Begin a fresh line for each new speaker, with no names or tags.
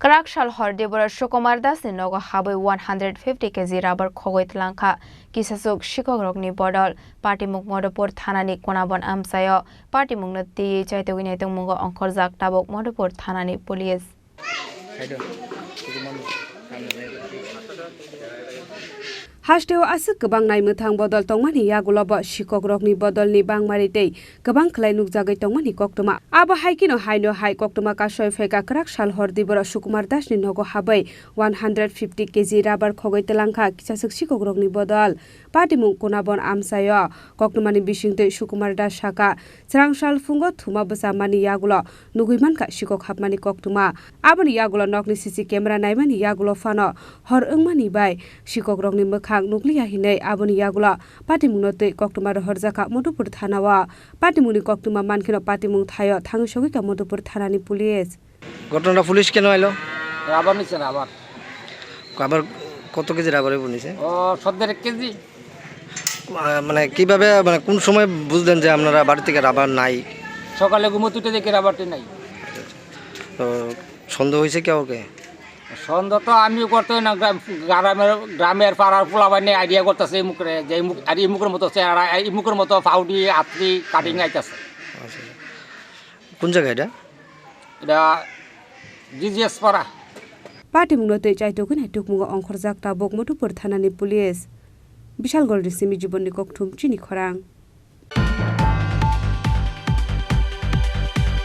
Kraksal hor Diporo Sukumar ni Nogo Habwi 150 kg rubber Khogwi Twlangkha kisasuk Sikokrokni Bodol party muk Modopur thanani konabon amsayo party muk nati chaitogini naitung mungo onkhorjak tabok Modopur thanani police
Hashteo asuk gobang nai muthang bodol tongmani yagulobo Sikokrokni bodolni bangmaritei gobang khlai nukjagai tongmani koktuma abo haikino haino hai koktuma kasoi pheka Kraksal hor Diporo Sukumar ni Nogo Habwi 150 kg rubber Khogwi Twlangkha kisasuk Sikokrokni bodol patimung konabon amsayo koktumani bisingtei Sukumar saka Kraksal fungo thuma bsamani yagulo nuguimanka sikok hapmani koktuma aboni yagulo nokni CC camera naimani yagulo fano hor ungmani bai Sikokrokni khang nukliya hinai aboni yagula patimung note koktuma horjaka Modopur thanawa patimuni koktuma mankhino patimung thayo thangsogi Modopur thanani police
ঘটনাটা police কেন আইলো
rubber নিছে rubber
আবার কত KG রাবারে বনিছে
ও 17 KG
মানে কিভাবে মানে কোন সময় বুঝলেন যে আপনারা বাড়ি থেকে রাবার নাই
সকালে ঘুমোতে দেখে রাবারটি নাই
তো সন্দেহ হইছে কাউকে
সন্দেহ তো আমিও করতে না গ্রামের পাড়ার পোলাবাইনে আইডিয়া করতেছে এই মুখে যে মুখ আর এই মুখের মতো চেহারা এই মুখের মতো ফাউডি আত্রি কাটিং আইতাছে
কোন জায়গা এটা
এটা জিজিএস পাড়া
patimung note chaitogini tukmungo onkhorjak tabok Modopur thanani police Bishalgol Risimi Jibonni Kokthum Chini Khorang